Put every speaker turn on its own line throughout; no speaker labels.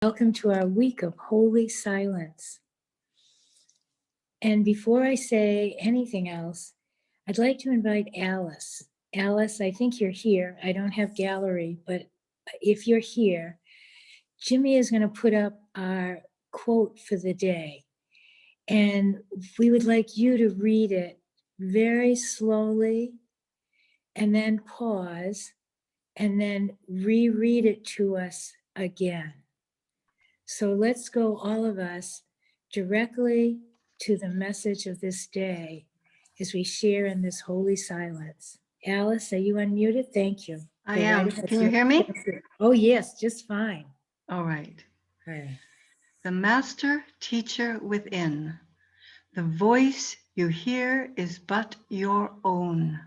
Welcome to our week of holy silence. And before I say anything else, I'd like to invite Alice. Alice, I think you're here. I don't have gallery, but if you're here, Jimmy is going to put up our quote for the day. And we would like you to read it very slowly and then pause and then reread it to us again. So let's go, all of us, directly to the message of this day as we share in this holy silence. Alice, are you unmuted? Thank you.
I am. Can you hear me?
Oh, yes, just fine.
All right.
Right.
The master teacher within. The voice you hear is but your own.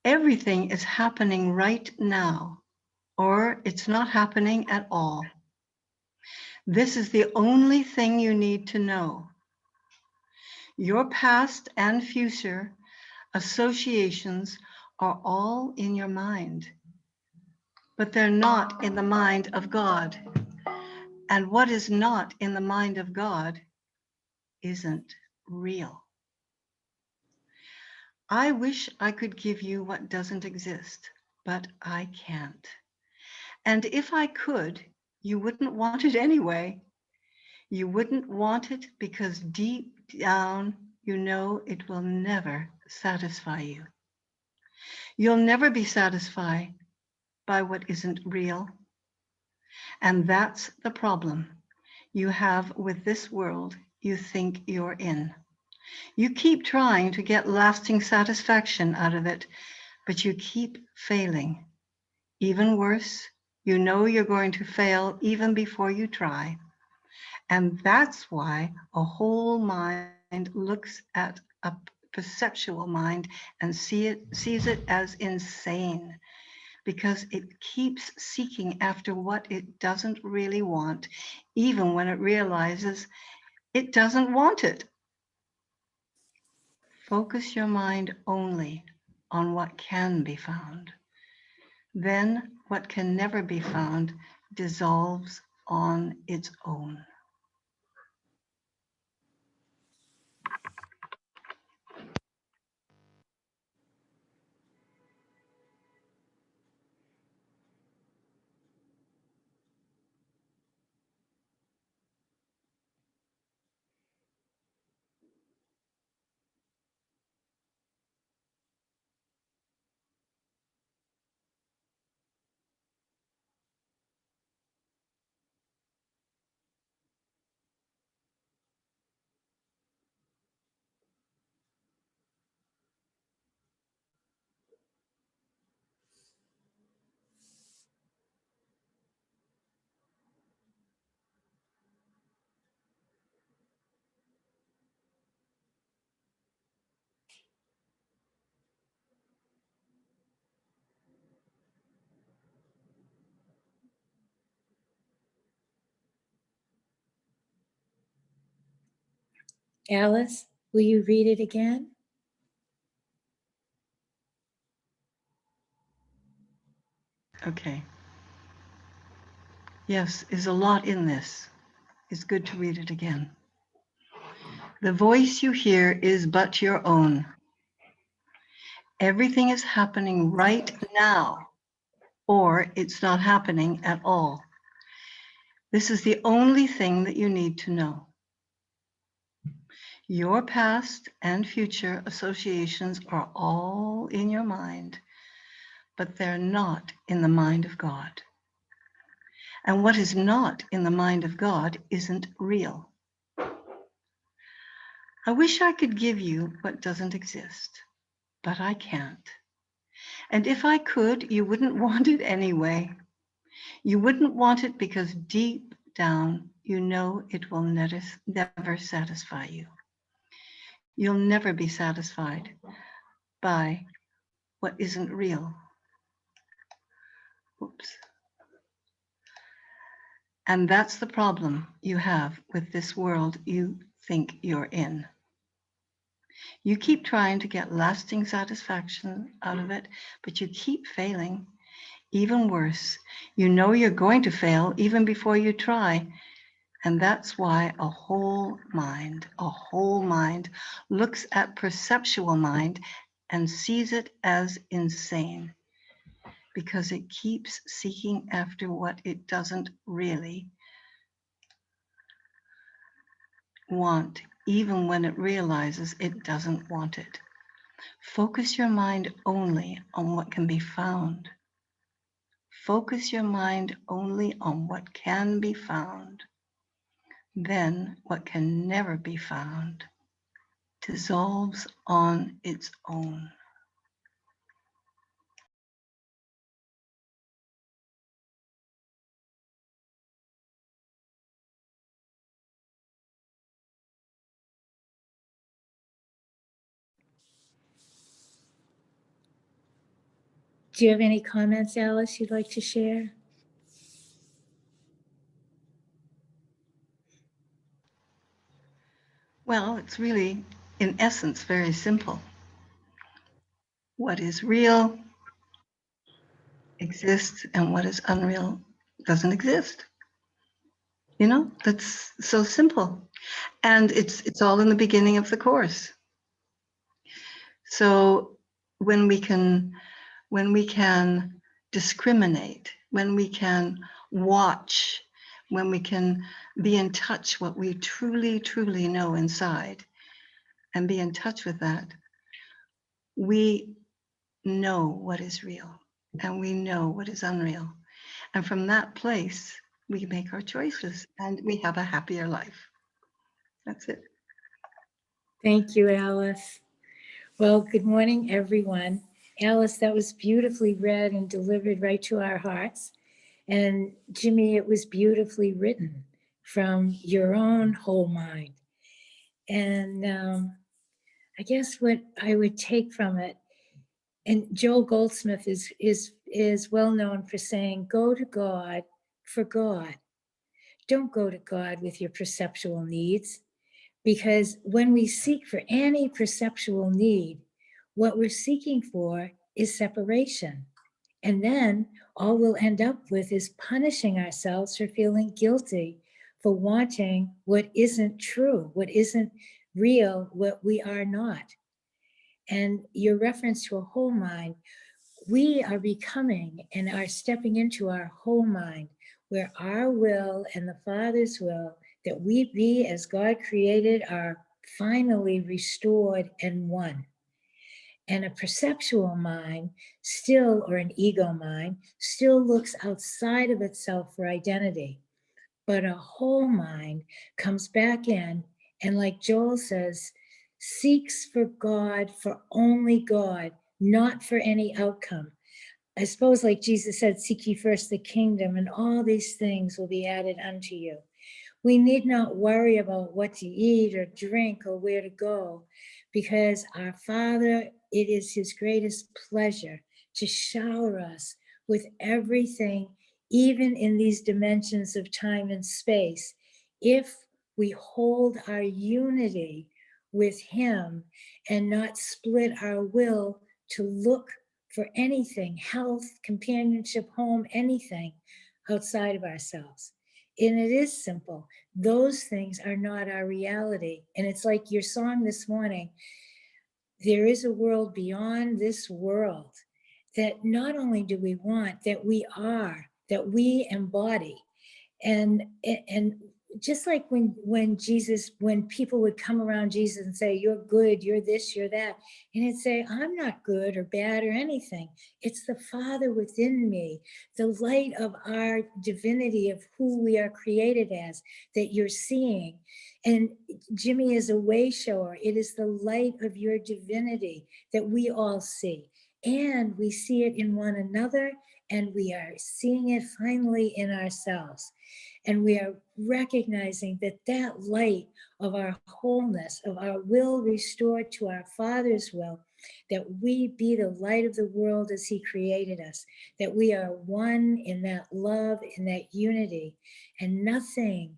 Everything is happening right now, or it's not happening at all. This is the only thing you need to know. Your past and future associations are all in your mind, but they're not in the mind of God. And what is not in the mind of God isn't real. I wish I could give you what doesn't exist, but I can't. And if I could, you wouldn't want it anyway. You wouldn't want it because deep down, you know it will never satisfy you. You'll never be satisfied by what isn't real. And that's the problem you have with this world you think you're in. You keep trying to get lasting satisfaction out of it, but you keep failing. Even worse, you know you're going to fail even before you try. And that's why a whole mind looks at a perceptual mind and sees it as insane, because it keeps seeking after what it doesn't really want, even when it realizes it doesn't want it. Focus your mind only on what can be found. Then what can never be found dissolves on its own.
Alice, will you read it again?
Okay. Yes, there's a lot in this. It's good to read it again. The voice you hear is but your own. Everything is happening right now, or it's not happening at all. This is the only thing that you need to know. Your past and future associations are all in your mind, but they're not in the mind of God. And what is not in the mind of God isn't real. I wish I could give you what doesn't exist, but I can't. And if I could, you wouldn't want it anyway. You wouldn't want it because deep down, you know it will never satisfy you. You'll never be satisfied by what isn't real. Oops. And that's the problem you have with this world you think you're in. You keep trying to get lasting satisfaction out of it, but you keep failing. Even worse, you know you're going to fail even before you try. And that's why a whole mind looks at perceptual mind and sees it as insane, because it keeps seeking after what it doesn't really want, even when it realizes it doesn't want it. Focus your mind only on what can be found. Focus your mind only on what can be found. Then what can never be found dissolves on its own.
Do you have any comments, Alice, you'd like to share?
Well, it's really, in essence, very simple. What is real exists, and what is unreal doesn't exist. You know, that's so simple. And it's all in the beginning of the course. So when we can discriminate, when we can watch, when we can be in touch what we truly, truly know inside, and be in touch with that, we know what is real and we know what is unreal. And from that place, we make our choices and we have a happier life. That's it.
Thank you, Alice. Well, good morning, everyone. Alice, that was beautifully read and delivered right to our hearts. And Jimmy, it was beautifully written from your own whole mind. And I guess what I would take from it, and Joel Goldsmith is well known for saying, go to God for God. Don't go to God with your perceptual needs, because when we seek for any perceptual need, what we're seeking for is separation. And then all we'll end up with is punishing ourselves for feeling guilty for wanting what isn't true, what isn't real, what we are not. And your reference to a whole mind, we are becoming and are stepping into our whole mind, where our will and the Father's will that we be as God created are finally restored and one. And a perceptual mind still, or an ego mind, still looks outside of itself for identity. But a whole mind comes back in and, like Joel says, seeks for God, for only God, not for any outcome. I suppose, like Jesus said, seek ye first the kingdom, and all these things will be added unto you. We need not worry about what to eat or drink or where to go, because our Father, it is his greatest pleasure to shower us with everything, even in these dimensions of time and space, if we hold our unity with him and not split our will to look for anything, health, companionship, home, anything outside of ourselves. And it is simple. Those things are not our reality. And it's like your song this morning, there is a world beyond this world that not only do we want, that we are, that we embody. And just like when people would come around Jesus and say, you're good, you're this, you're that, and he'd say, I'm not good or bad or anything. It's the Father within me, the light of our divinity, of who we are created as, that you're seeing. And Jimmy is a way shower. It is the light of your divinity that we all see. And we see it in one another, and we are seeing it finally in ourselves. And we are recognizing that that light of our wholeness, of our will restored to our Father's will, that we be the light of the world as he created us, that we are one in that love, in that unity, and nothing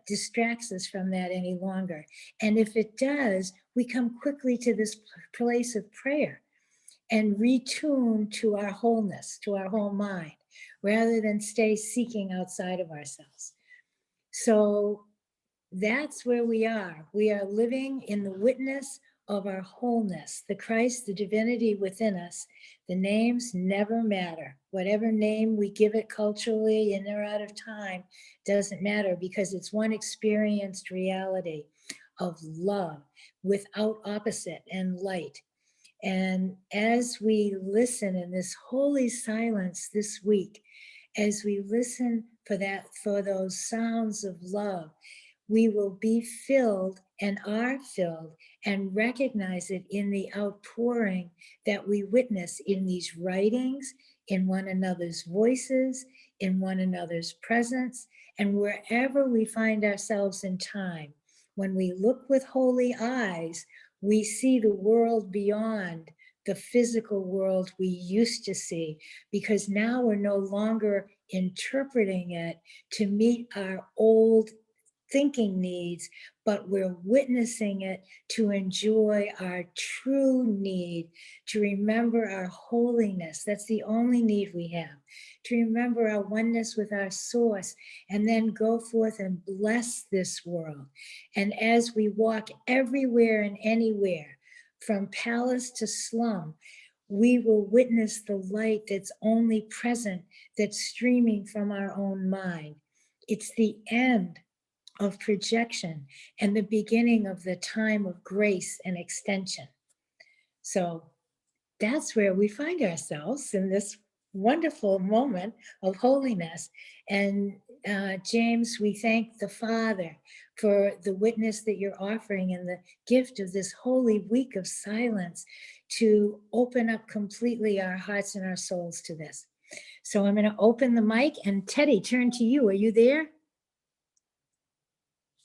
distracts us from that any longer. And if it does, we come quickly to this place of prayer. and retune to our wholeness, to our whole mind, rather than stay seeking outside of ourselves. So that's where we are. We are living in the witness of our wholeness, the Christ, the divinity within us. The names never matter. Whatever name we give it culturally in or out of time doesn't matter, because it's one experienced reality of love without opposite and light. And as we listen in this holy silence this week, as we listen for those sounds of love, we will be filled and are filled and recognize it in the outpouring that we witness in these writings, in one another's voices, in one another's presence, and wherever we find ourselves in time. When we look with holy eyes, we see the world beyond the physical world we used to see, because now we're no longer interpreting it to meet our old thinking needs, but we're witnessing it to enjoy our true need, to remember our holiness. That's the only need we have, to remember our oneness with our source, and then go forth and bless this world. And as we walk everywhere and anywhere, from palace to slum, we will witness the light that's only present, that's streaming from our own mind. It's the end of projection and the beginning of the time of grace and extension. So that's where we find ourselves in this wonderful moment of holiness. And James, we thank the Father for the witness that you're offering and the gift of this holy week of silence to open up completely our hearts and our souls to this. So I'm going to open the mic, and Teddy, turn to you. Are you there?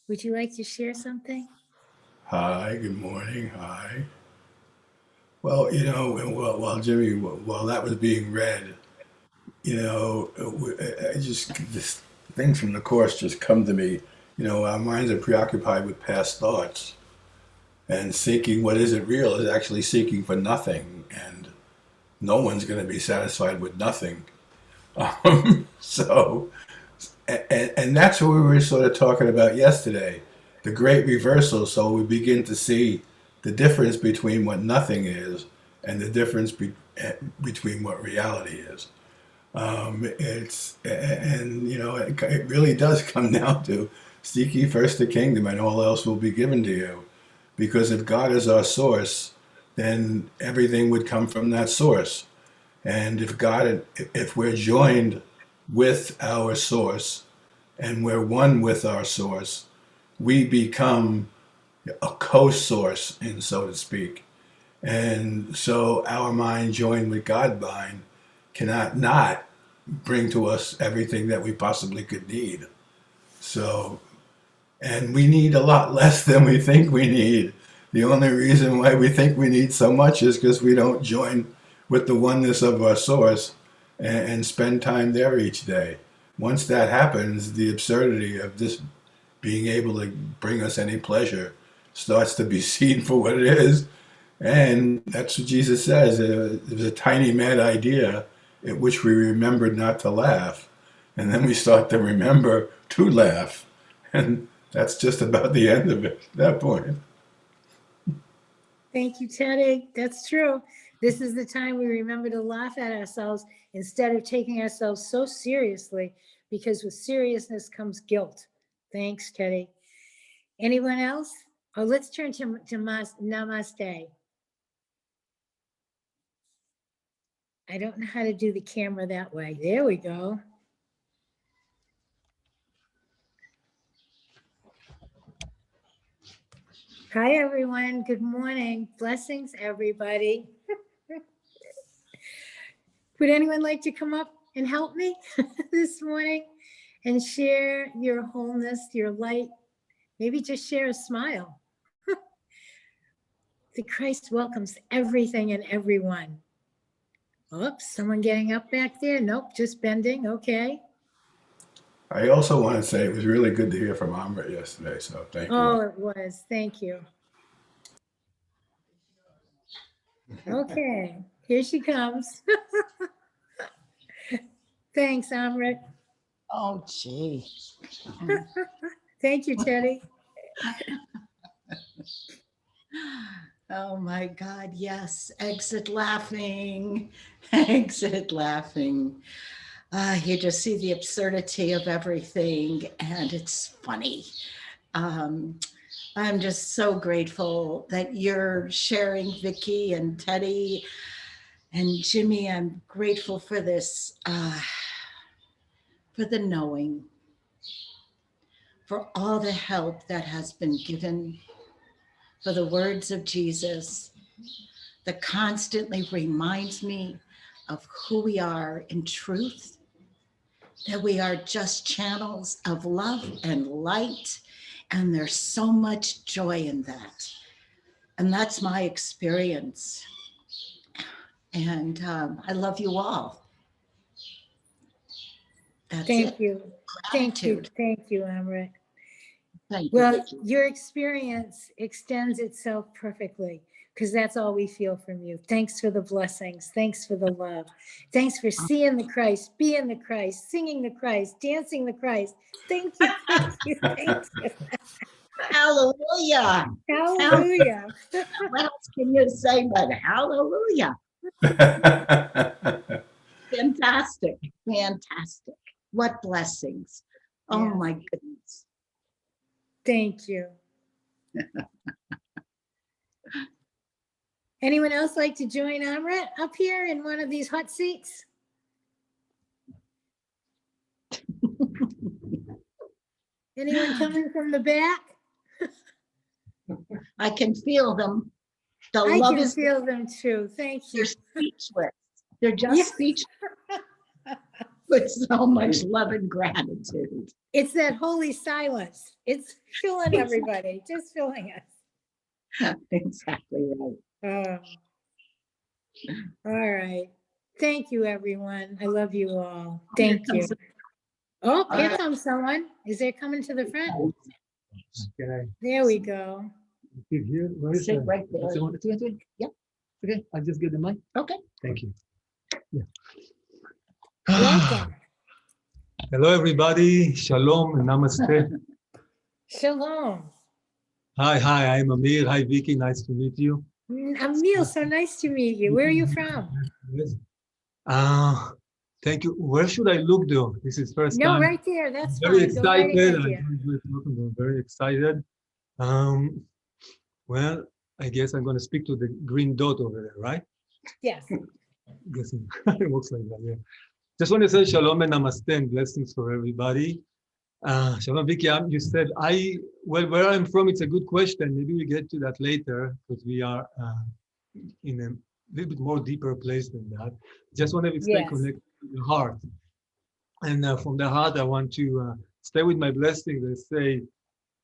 Would you like to share something?
Hi, good morning. Hi. Well, while Jimmy, while that was being read, I just, this things from the Course just come to me. Our minds are preoccupied with past thoughts, and seeking what isn't real is actually seeking for nothing, and no one's going to be satisfied with nothing. So, and that's what we were sort of talking about yesterday, the great reversal. So we begin to see the difference between what nothing is and the difference between what reality is. It really does come down to seek ye first the kingdom, and all else will be given to you. Because if God is our source, then everything would come from that source. And if we're joined with our source, and we're one with our source, we become a co-source, in so to speak. And so our mind joined with God mind cannot not bring to us everything that we possibly could need. So, and we need a lot less than we think we need. The only reason why we think we need so much is because we don't join with the oneness of our source and spend time there each day. Once that happens, the absurdity of this being able to bring us any pleasure starts to be seen for what it is. And that's what Jesus says. It was a tiny mad idea at which we remembered not to laugh. And then we start to remember to laugh. And that's just about the end of it at that point.
Thank you, Teddy. That's true. This is the time we remember to laugh at ourselves instead of taking ourselves so seriously, because with seriousness comes guilt. Thanks, Teddy. Anyone else? Oh, let's turn to Namaste. I don't know how to do the camera that way. There we go. Hi, everyone. Good morning. Blessings, everybody. Would anyone like to come up and help me this morning and share your wholeness, your light? Maybe just share a smile. The Christ welcomes everything and everyone. Oops, someone getting up back there? Nope, just bending. Okay.
I also want to say it was really good to hear from Amrit yesterday, so thank you.
Oh, it was. Thank you. Okay. Here she comes. Thanks, Amrit.
Oh, gee.
Thank you, Teddy.
Oh my God, yes. Exit laughing. Exit laughing. You just see the absurdity of everything, and it's funny. Um, I'm just so grateful that you're sharing, Vicky and Teddy and Jimmy. I'm grateful for this, for the knowing, for all the help that has been given, for the words of Jesus that constantly reminds me of who we are in truth, that we are just channels of love and light. And there's so much joy in that. And that's my experience. And I love you all. That's
Thank
it.
you. Thank you.
Gratitude.
Thank you, Amrit.
Thank you.
Well,
Vicky.
your experience extends itself perfectly because that's all we feel from you. Thanks for the blessings. Thanks for the love. Thanks for seeing the Christ, being the Christ, singing the Christ, dancing the Christ. Thank you. Thank you. Thank you.
Hallelujah.
Hallelujah.
What else can you say but hallelujah? Fantastic. Fantastic. What blessings. Oh
Yeah.
my goodness.
Thank you. Anyone else like to join Amrit up here in one of these hot seats? Anyone coming from the back?
I can feel them. The
I
love
can
is
feel them too. Thank
they're
you.
speechless. They're just
Yes.
speechless with so much love and gratitude.
It's that holy silence. It's filling everybody, just filling us.
Exactly right.
All right. Thank you, everyone. I love you all. Thank you.
Comes-
Oh,
All
here
right.
comes someone. Is there coming to the front?
Can I
There we go.
sit here? Where is
Sit
the?
right there.
That's the one.
Yep.
Okay, I'll just get the mic.
Okay.
Thank you. Yeah.
Welcome.
Hello, everybody. Shalom and namaste.
Shalom.
Hi, I'm Amir. Hi, Vicky. Nice to meet you.
Emil, so nice to meet you. Where are you from?
Yes. Thank you. Where should I look though? This is first
No,
time.
right there. That's
Very
fine. Go right
excited.
ahead,
I
dear.
don't usually talk, but I'm very excited. Well, I guess I'm going to speak to the green dot over there, right?
Yes.
Guessing it looks like that. Yeah. Just want to say shalom and namaste and blessings for everybody. Shalom, Vicky. You said where I'm from. It's a good question. Maybe we get to that later because we are in a little bit more deeper place than that. Just want to stay
Yes.
connected to the heart, and from the heart, I want to stay with my blessings and say.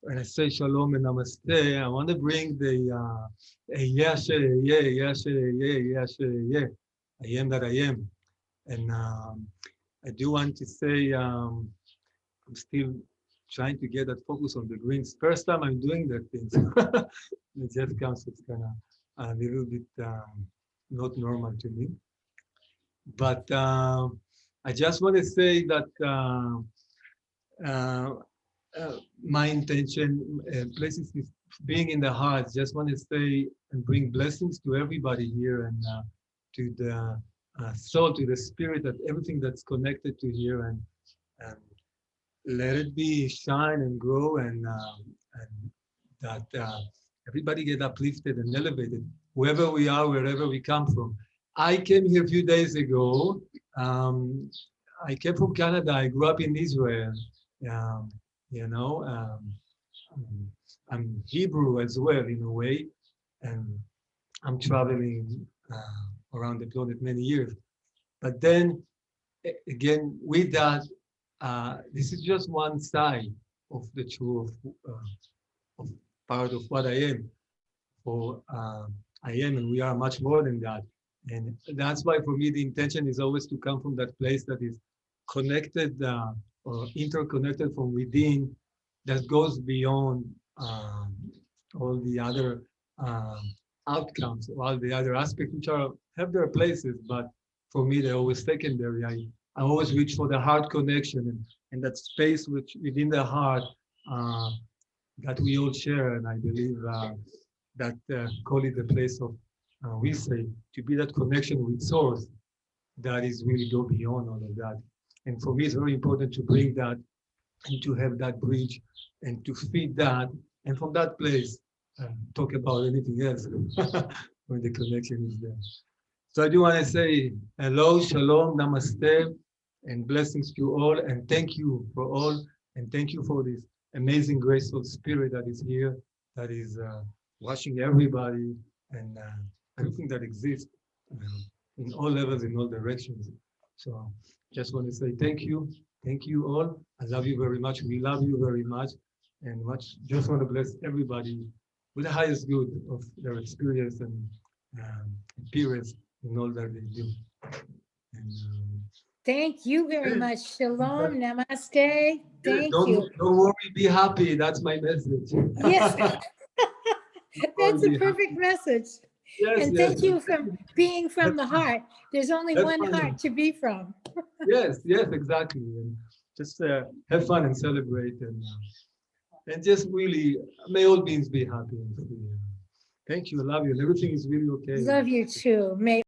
When I say shalom and namaste, I want to bring the I am that I am. And I do want to say I'm still trying to get that focus on the greens. First time I'm doing that thing. It just comes, it's kind of a little bit not normal to me. But I just want to say that my intention, places is being in the heart. Just want to say and bring blessings to everybody here and to the soul, to the spirit, that everything that's connected to here, and let it be shine and grow, and that everybody get uplifted and elevated, whoever we are, wherever we come from. I came here a few days ago. I came from Canada. I grew up in Israel. Um, you know, I'm Hebrew as well in a way, and I'm traveling around the planet many years. But then again, with that, this is just one side of the truth, of part of what I am. For I am, and we are much more than that. And that's why for me, the intention is always to come from that place that is connected or interconnected from within, that goes beyond all the other outcomes, while the other aspects which are have their places, but for me they're always secondary. I always reach for the heart connection and that space which within the heart uh, that we all share, and I believe that call it the place of we say to be that connection with source that is really go beyond all of that. And for me, it's very important to bring that and to have that bridge and to feed that. And from that place, talk about anything else when the connection is there. So I do want to say hello, shalom, namaste, and blessings to all. And thank you for all. And thank you for this amazing, graceful spirit that is here, that is washing everybody and everything that exists in all levels, in all directions. So just want to say thank you. Thank you all. I love you very much. We love you very much. And just want to bless everybody with the highest good of their experience and appearance in all that they do. And,
Thank you very much. Shalom, namaste. Thank
don't,
you.
don't worry, be happy. That's my message.
Yes,
Don't
that's
worry,
a
be
perfect
happy.
message.
Yes,
And
yes.
thank you for being from the heart. There's only
Have
one
fun.
heart to be from.
Yes, yes, exactly. And just have fun and celebrate and just really may all beings be happy and free. Thank you. I love you. And everything is really okay.
Love you too. May